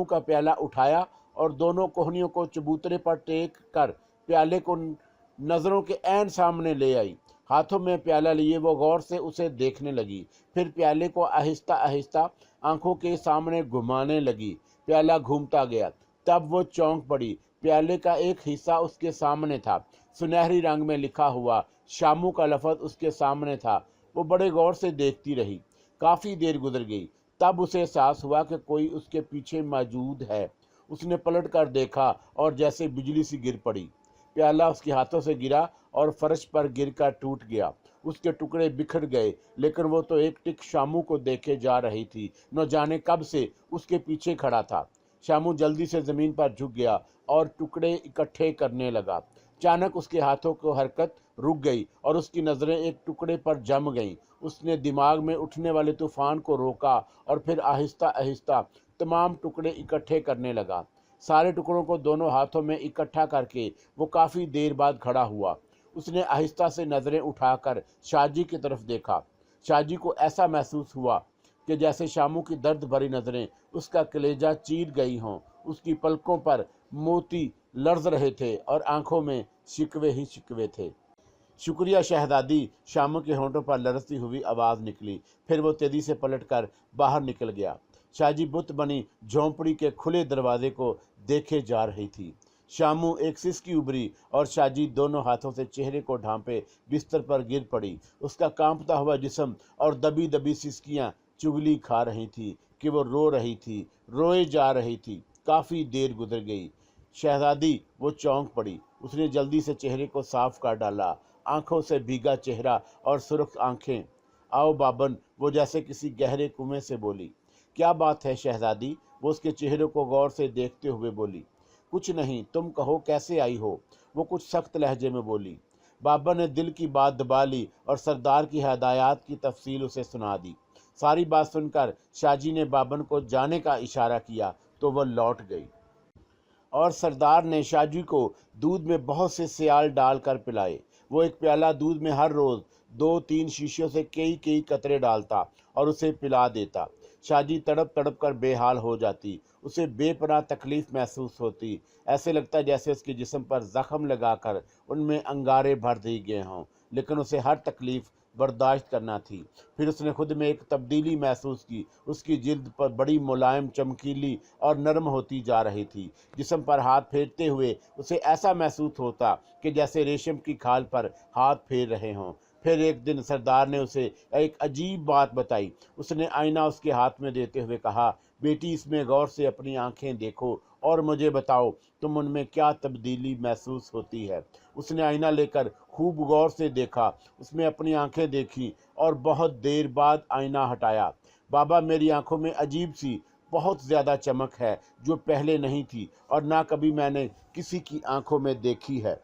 का प्याला उठाया और दोनों कोहनियों को चबूतरे पर टेक कर प्याले को नज़रों के ऐन सामने ले आई। हाथों में प्याला लिए वो गौर से उसे देखने लगी। फिर प्याले को आहिस्ता आहिस्ता आंखों के सामने घुमाने लगी। प्याला घूमता गया। तब वो चौंक पड़ी। प्याले का एक हिस्सा उसके सामने था। सुनहरी रंग में लिखा हुआ शामू का लफ्ज़ उसके सामने था। वो बड़े गौर से देखती रही। काफ़ी देर गुजर गई। तब उसे एहसास हुआ कि कोई उसके पीछे मौजूद है। उसने पलट कर देखा और जैसे बिजली सी गिर पड़ी। प्याला उसके हाथों से गिरा और फर्श पर गिरकर टूट गया। उसके टुकड़े बिखर गए, लेकिन वो तो एक टिक शामू को देखे जा रही थी। न जाने कब से उसके पीछे खड़ा था। शामू जल्दी से ज़मीन पर झुक गया और टुकड़े इकट्ठे करने लगा। अचानक उसके हाथों को हरकत रुक गई और उसकी नज़रें एक टुकड़े पर जम गईं। उसने दिमाग में उठने वाले तूफान को रोका और फिर आहिस्ता आहिस्ता तमाम टुकड़े इकट्ठे करने लगा। सारे टुकड़ों को दोनों हाथों में इकट्ठा करके वो काफ़ी देर बाद खड़ा हुआ। उसने आहिस्ता से नज़रें उठाकर शाहजी की तरफ देखा। शाहजी को ऐसा महसूस हुआ कि जैसे शामू की दर्द भरी नज़रें उसका कलेजा चीर गई हों। उसकी पलकों पर मोती लर्ज रहे थे और आंखों में शिकवे ही शिकवे थे। शुक्रिया शहजादी, शामू के होंठों पर लरसती हुई आवाज़ निकली। फिर वो तेजी से पलटकर बाहर निकल गया। शाहजी बुत बनी झोंपड़ी के खुले दरवाजे को देखे जा रही थी। शामू एक सिसकी उभरी और शाहजी दोनों हाथों से चेहरे को ढांपे बिस्तर पर गिर पड़ी। उसका कांपता हुआ जिस्म और दबी दबी सिसकियां चुगली खा रही थी कि वो रो रही थी, रोए जा रही थी। काफ़ी देर गुजर गई। शहजादी, वो चौंक पड़ी। उसने जल्दी से चेहरे को साफ कर डाला। आंखों से भीगा चेहरा और सुर्ख आंखें। आओ बाबन, वो जैसे किसी गहरे कुएं से बोली। क्या बात है शहजादी? वो उसके चेहरे को गौर से देखते हुए बोली। कुछ नहीं, तुम कहो कैसे आई हो? वो कुछ सख्त लहजे में बोली। बाबन ने दिल की बात दबा ली और सरदार की हदायत की तफसील उसे सुना दी। सारी बात सुनकर शाहजी ने बाबन को जाने का इशारा किया तो वह लौट गई और सरदार ने शाहजी को दूध में बहुत से सियाल डालकर पिलाए। वो एक प्याला दूध में हर रोज़ 2-3 शीशियों से कई कई कतरे डालता और उसे पिला देता। शाहजी तड़प तड़प कर बेहाल हो जाती। उसे बेपनाह तकलीफ़ महसूस होती। ऐसे लगता जैसे उसके जिस्म पर ज़ख्म लगाकर उनमें अंगारे भर दिए गए हों। लेकिन उसे हर तकलीफ़ बर्दाश्त करना थी। फिर उसने खुद में एक तब्दीली महसूस की। उसकी जिल्द पर बड़ी मुलायम, चमकीली और नरम होती जा रही थी। जिस्म पर हाथ फेरते हुए उसे ऐसा महसूस होता कि जैसे रेशम की खाल पर हाथ फेर रहे हों। फिर एक दिन सरदार ने उसे एक अजीब बात बताई। उसने आईना उसके हाथ में देते हुए कहा, बेटी, इसमें गौर से अपनी आंखें देखो और मुझे बताओ तुम उनमें क्या तब्दीली महसूस होती है। उसने आईना लेकर खूब गौर से देखा, उसमें अपनी आंखें देखी और बहुत देर बाद आईना हटाया। बाबा, मेरी आंखों में अजीब सी बहुत ज़्यादा चमक है जो पहले नहीं थी और ना कभी मैंने किसी की आंखों में देखी है।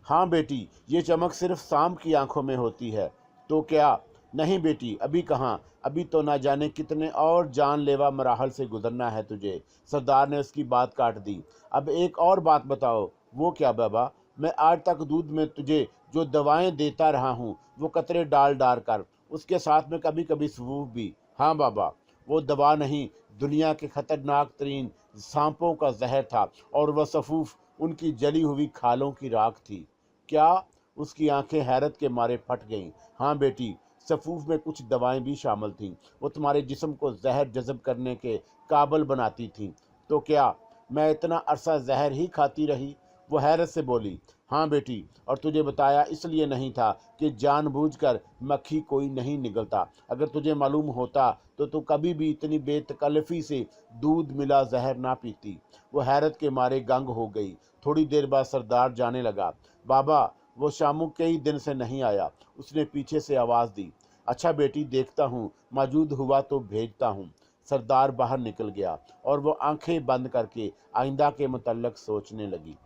हाँ बेटी, ये चमक सिर्फ शाम की आंखों में होती है। तो क्या? नहीं बेटी, अभी कहाँ, अभी तो ना जाने कितने और जानलेवा मराहल से गुजरना है तुझे। सरदार ने उसकी बात काट दी। अब एक और बात बताओ। वो क्या बाबा? मैं आज तक दूध में तुझे जो दवाएं देता रहा हूँ वो कतरे डाल डाल कर, उसके साथ में कभी कभी सफूफ भी। हाँ बाबा, वो दवा नहीं, दुनिया के खतरनाक तरीन सांपों का जहर था और वह सफूफ उनकी जली हुई खालों की राख थी। क्या? उसकी आंखें हैरत के मारे फट गईं। हाँ बेटी, सफूफ में कुछ दवाएं भी शामिल थीं। वो तुम्हारे जिस्म को जहर जज़ब करने के काबिल बनाती थीं। तो क्या मैं इतना अरसा जहर ही खाती रही? वो हैरत से बोली। हाँ बेटी, और तुझे बताया इसलिए नहीं था कि जानबूझकर मक्खी कोई नहीं निगलता। अगर तुझे मालूम होता तो तू कभी भी इतनी बेतकल्लफी से दूध मिला जहर ना पीती। वो हैरत के मारे गंग हो गई। थोड़ी देर बाद सरदार जाने लगा। बाबा, वो शामू कई दिन से नहीं आया। उसने पीछे से आवाज़ दी। अच्छा बेटी, देखता हूँ, मौजूद हुआ तो भेजता हूँ। सरदार बाहर निकल गया और वो आंखें बंद करके आइंदा के मुतल्लक सोचने लगी।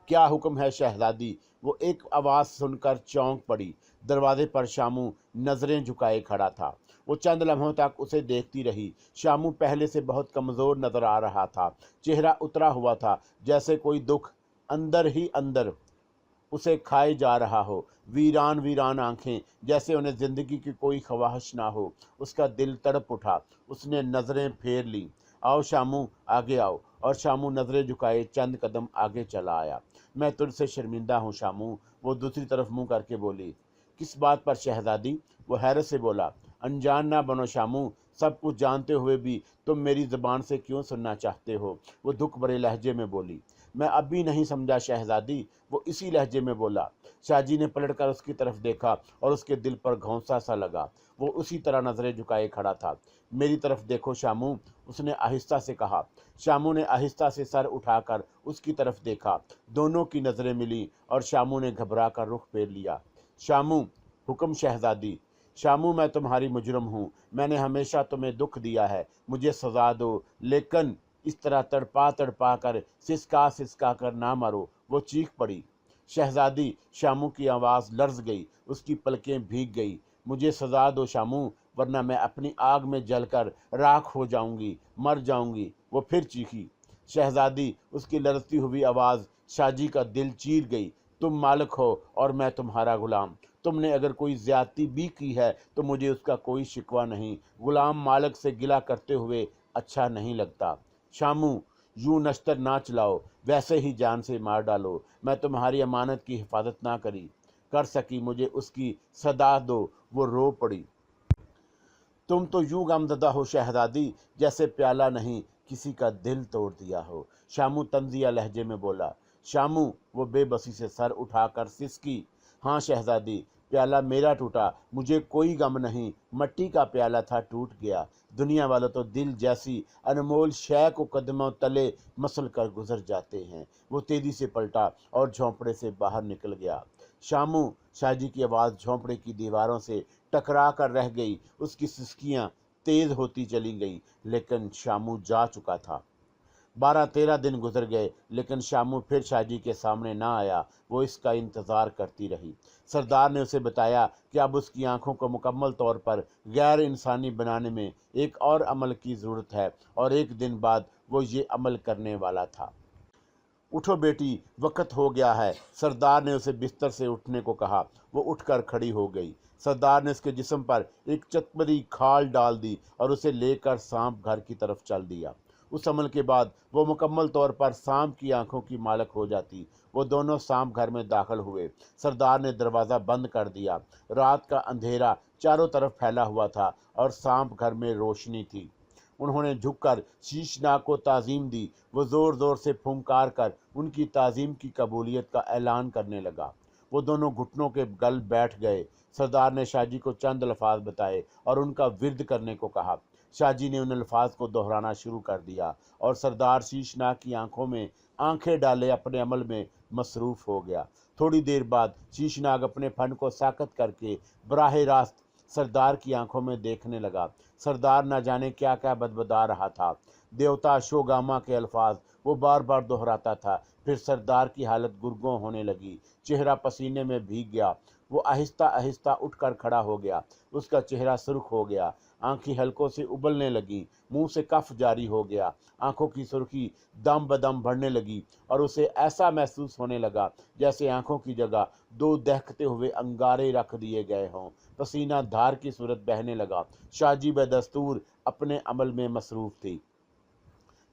क्या हुक्म है शहजादी? वो एक आवाज़ सुनकर चौंक पड़ी। दरवाजे पर शामू नजरें झुकाए खड़ा था। वो चंद लम्हों तक उसे देखती रही। शामू पहले से बहुत कमज़ोर नजर आ रहा था। चेहरा उतरा हुआ था, जैसे कोई दुख अंदर ही अंदर उसे खाए जा रहा हो। वीरान वीरान आंखें, जैसे उन्हें जिंदगी की कोई ख्वाहिश ना हो। उसका दिल तड़प उठा। उसने नजरें फेर ली। आओ शामू, आगे आओ। और शामू नजरें झुकाए चंद कदम आगे चला आया। मैं तुझसे शर्मिंदा हूँ शामू, वो दूसरी तरफ मुंह करके बोली। किस बात पर शहजादी? वो हैरत से बोला। अनजान ना बनो शामू, सब कुछ जानते हुए भी तुम मेरी ज़बान से क्यों सुनना चाहते हो? वो दुख भरे लहजे में बोली। मैं अब भी नहीं समझा शहजादी, वो इसी लहजे में बोला। शाहजी ने पलटकर उसकी तरफ देखा और उसके दिल पर घौंसा सा लगा। वो उसी तरह नजरें झुकाए खड़ा था। मेरी तरफ देखो शामू, उसने आहिस्ता से कहा। शामू ने आहिस्ता से सर उठाकर उसकी तरफ देखा। दोनों की नजरें मिली और शामू ने घबरा कर रुख फेर लिया। शामू, हुक्म शहजादी। शामू, मैं तुम्हारी मुजरम हूँ। मैंने हमेशा तुम्हें दुख दिया है। मुझे सजा दो, लेकिन इस तरह तड़पा तड़पा कर, सिसका सिसका कर ना मारो। वो चीख पड़ी। शहजादी, शामू की आवाज़ लर्ज गई। उसकी पलकें भीग गई। मुझे सजा दो शामू, वरना मैं अपनी आग में जलकर राख हो जाऊंगी, मर जाऊंगी। वो फिर चीखी। शहजादी, उसकी लड़ती हुई आवाज़ शाहजी का दिल चीर गई। तुम मालिक हो और मैं तुम्हारा गुलाम। तुमने अगर कोई ज्यादती भी की है तो मुझे उसका कोई शिकवा नहीं। गुलाम मालिक से गिला करते हुए अच्छा नहीं लगता। शामू, यूं नश्तर ना चलाओ, वैसे ही जान से मार डालो। मैं तुम्हारी अमानत की हिफाजत ना कर सकी, मुझे उसकी सदा दो। वो रो पड़ी। तुम तो यूं गमज़दा हो शहजादी, जैसे प्याला नहीं किसी का दिल तोड़ दिया हो। शामू तंजिया लहजे में बोला। शामू, वो बेबसी से सर उठाकर सिसकी। हाँ शहजादी, प्याला मेरा टूटा, मुझे कोई गम नहीं। मट्टी का प्याला था, टूट गया। दुनिया वालों तो दिल जैसी अनमोल शय को कदमों तले मसल कर गुजर जाते हैं। वो तेजी से पलटा और झोंपड़े से बाहर निकल गया। शामू, शाहजी की आवाज़ झोंपड़े की दीवारों से टकरा कर रह गई। उसकी सिसकियां तेज होती चली गई, लेकिन शामू जा चुका था। 12-13 दिन गुजर गए, लेकिन शामू फिर शाहजी के सामने ना आया। वो इसका इंतज़ार करती रही। सरदार ने उसे बताया कि अब उसकी आंखों को मुकम्मल तौर पर गैर इंसानी बनाने में एक और अमल की ज़रूरत है, और एक दिन बाद वो ये अमल करने वाला था। उठो बेटी, वक्त हो गया है। सरदार ने उसे बिस्तर से उठने को कहा। वो उठकर खड़ी हो गई। सरदार ने उसके जिस्म पर एक चतमरी खाल डाल दी और उसे लेकर सांप घर की तरफ चल दिया। उस अमल के बाद वो मुकम्मल तौर पर सांप की आंखों की मालक हो जाती। वो दोनों सांप घर में दाखिल हुए। सरदार ने दरवाज़ा बंद कर दिया। रात का अंधेरा चारों तरफ फैला हुआ था और सांप घर में रोशनी थी। उन्होंने झुककर शीशनाग को ताज़ीम दी। वो ज़ोर ज़ोर से फुंकार कर उनकी ताज़ीम की कबूलियत का ऐलान करने लगा। वो दोनों घुटनों के गल बैठ गए। सरदार ने शाहजी को चंद अल्फाज बताए और उनका विर्द करने को कहा। शाहजी ने उन अल्फाज को दोहराना शुरू कर दिया और सरदार शीशनाग की आंखों में आंखें डाले अपने अमल में मसरूफ़ हो गया। थोड़ी देर बाद शीशनाग अपने फन को साकत करके बराह रास्त सरदार की आंखों में देखने लगा। सरदार न जाने क्या क्या बदबदा रहा था। देवता शोगामा के अल्फाज वो बार बार दोहराता था। फिर सरदार की हालत गुरगों होने लगी। चेहरा पसीने में भीग गया। वो आहिस्ता आहिस्ता उठकर खड़ा हो गया। उसका चेहरा सुर्ख हो गया। आंखें हलकों से उबलने लगी। मुंह से कफ जारी हो गया। आंखों की सुर्खी दम बदम बढ़ने लगी और उसे ऐसा महसूस होने लगा जैसे आंखों की जगह दो दहकते हुए अंगारे रख दिए गए हों। पसीना धार की सूरत बहने लगा। शाहजी बदस्तूर अपने अमल में मसरूफ़ थी।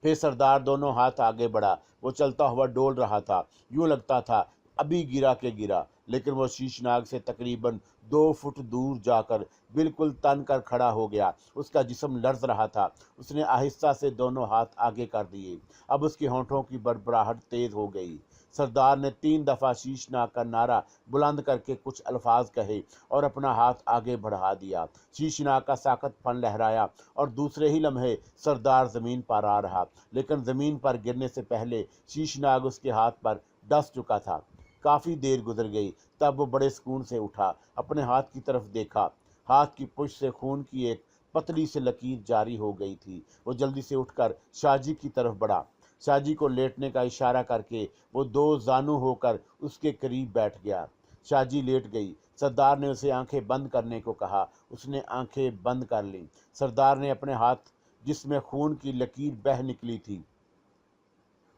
फिर सरदार दोनों हाथ आगे बढ़ा। वो चलता हुआ डोल रहा था। यूं लगता था अभी गिरा के गिरा, लेकिन वो शीशनाग से तकरीबन 2 फुट दूर जाकर बिल्कुल तन कर खड़ा हो गया। उसका जिस्म लर्ज रहा था। उसने आहिस्ता से दोनों हाथ आगे कर दिए। अब उसके होंठों की बड़बड़ाहट तेज हो गई। सरदार ने 3 दफ़ा शीशनाग का नारा बुलंद करके कुछ अल्फाज कहे और अपना हाथ आगे बढ़ा दिया। शीशनाग का साकत फन लहराया और दूसरे ही लम्हे सरदार ज़मीन पर आ रहा, लेकिन ज़मीन पर गिरने से पहले शीशनाग उसके हाथ पर डस चुका था। काफ़ी देर गुजर गई। तब वो बड़े सुकून से उठा, अपने हाथ की तरफ देखा। हाथ की पुश से खून की एक पतली सी लकीर जारी हो गई थी। वो जल्दी से उठकर शाहजी की तरफ बढ़ा। शाहजी को लेटने का इशारा करके वो 2 जानू होकर उसके करीब बैठ गया। शाहजी लेट गई। सरदार ने उसे आंखें बंद करने को कहा। उसने आंखें बंद कर लीं। सरदार ने अपने हाथ जिसमें खून की लकीर बह निकली थी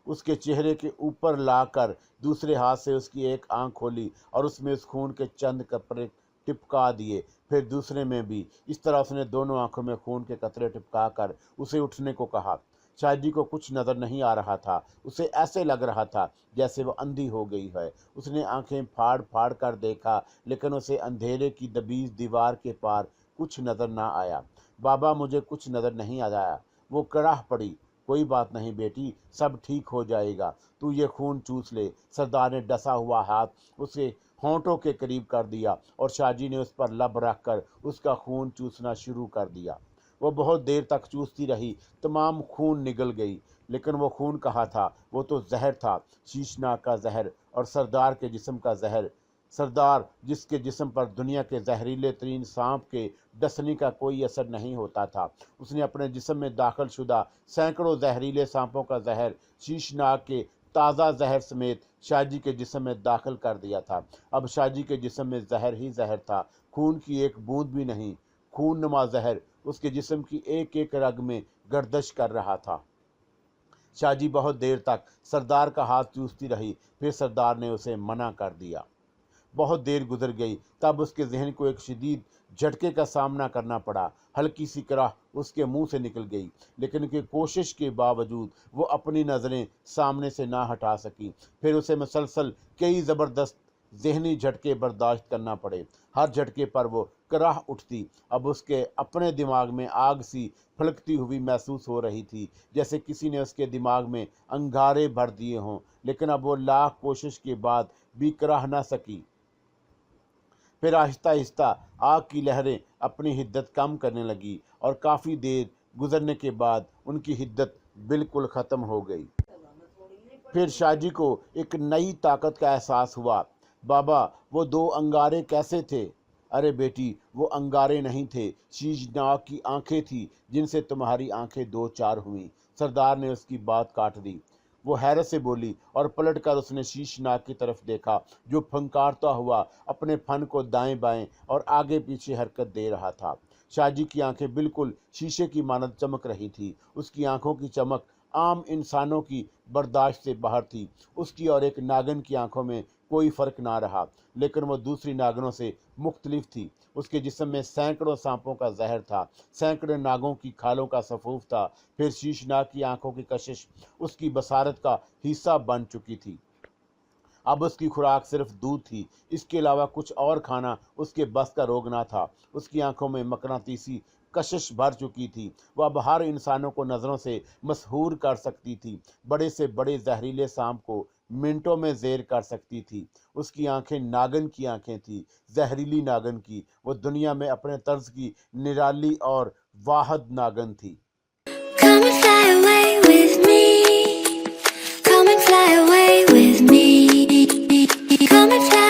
उसके चेहरे के ऊपर लाकर दूसरे हाथ से उसकी एक आंख खोली और उसमें उस खून के चंद कतरे टिपका दिए। फिर दूसरे में भी। इस तरह उसने दोनों आंखों में खून के कतरे टिपका कर उसे उठने को कहा। शाहजी को कुछ नज़र नहीं आ रहा था। उसे ऐसे लग रहा था जैसे वो अंधी हो गई है। उसने आंखें फाड़ फाड़ कर देखा, लेकिन उसे अंधेरे की दबीज दीवार के पार कुछ नज़र ना आया। बाबा, मुझे कुछ नज़र नहीं आया। वो कराह पड़ी। कोई बात नहीं बेटी, सब ठीक हो जाएगा। तू ये खून चूस ले। सरदार ने डसा हुआ हाथ उसे होंठों के करीब कर दिया और शाहजी ने उस पर लब रखकर उसका खून चूसना शुरू कर दिया। वो बहुत देर तक चूसती रही। तमाम खून निगल गई, लेकिन वो खून कहाँ था? वो तो जहर था, शीशनाग का जहर और सरदार के जिस्म का जहर। सरदार जिसके जिस्म पर दुनिया के जहरीले तरीन सांप के डसने का कोई असर नहीं होता था, उसने अपने जिस्म में दाखिल शुदा सैकड़ों जहरीले सांपों का जहर शीशनाग के ताज़ा जहर समेत शाहजी के जिस्म में दाखिल कर दिया था। अब शाहजी के जिस्म में जहर ही जहर था, खून की एक बूंद भी नहीं। खून नुमा जहर उसके जिस्म की एक एक रग में गर्दश कर रहा था। शाहजी बहुत देर तक सरदार का हाथ चूसती रही। फिर सरदार ने उसे मना कर दिया। बहुत देर गुजर गई। तब उसके जहन को एक शदीद झटके का सामना करना पड़ा। हल्की सी कराह उसके मुंह से निकल गई, लेकिन उसकी कोशिश के बावजूद वो अपनी नज़रें सामने से ना हटा सकी। फिर उसे मुसलसल कई ज़बरदस्त जहनी झटके बर्दाश्त करना पड़े। हर झटके पर वो कराह उठती। अब उसके अपने दिमाग में आग सी फलकती हुई महसूस हो रही थी, जैसे किसी ने उसके दिमाग में अंगारे भर दिए हों, लेकिन अब वो लाख कोशिश के बाद भी कराह ना सकी। फिर आहिस्ता आहिस्ता आग की लहरें अपनी हिद्दत कम करने लगी और काफ़ी देर गुजरने के बाद उनकी हिद्दत बिल्कुल ख़त्म हो गई। फिर शाहजी को एक नई ताकत का एहसास हुआ। बाबा, वो 2 अंगारे कैसे थे? अरे बेटी, वो अंगारे नहीं थे, शीशनाग की आंखें थी जिनसे तुम्हारी आंखें 2 4 हुईं। सरदार ने उसकी बात काट दी। वो हैरत से बोली और पलटकर उसने शीशनाग की तरफ देखा, जो फंकारता हुआ अपने फन को दाएं बाएं और आगे पीछे हरकत दे रहा था। शाहजी की आंखें बिल्कुल शीशे की मानद चमक रही थी। उसकी आंखों की चमक عام انسانوں کی برداشت سے باہر تھی۔ اس کی اور ایک ناگن کی آنکھوں میں کوئی فرق نہ رہا، لیکن وہ دوسری ناگنوں سے مختلف تھی۔ اس کے جسم میں سینکڑوں سانپوں کا زہر تھا، سینکڑوں ناگوں کی کھالوں کا صفوف تھا، پھر شیشناگ کی آنکھوں کی کشش اس کی بصارت کا حصہ بن چکی تھی۔ اب اس کی خوراک صرف دودھ تھی، اس کے علاوہ کچھ اور کھانا اس کے بس کا روگ نہ تھا۔ اس کی آنکھوں میں مقناطیسی کشش بھر چکی تھی، وہ اب ہر انسانوں کو نظروں سے مسحور کر سکتی تھی، بڑے سے بڑے زہریلے سانپ کو منٹوں میں زیر کر سکتی تھی۔ اس کی آنکھیں ناگن کی آنکھیں تھیں، زہریلی ناگن کی۔ وہ دنیا میں اپنے طرز کی نرالی اور واحد ناگن تھی۔ Come and fly away with me. Come and fly away with me. Come and fly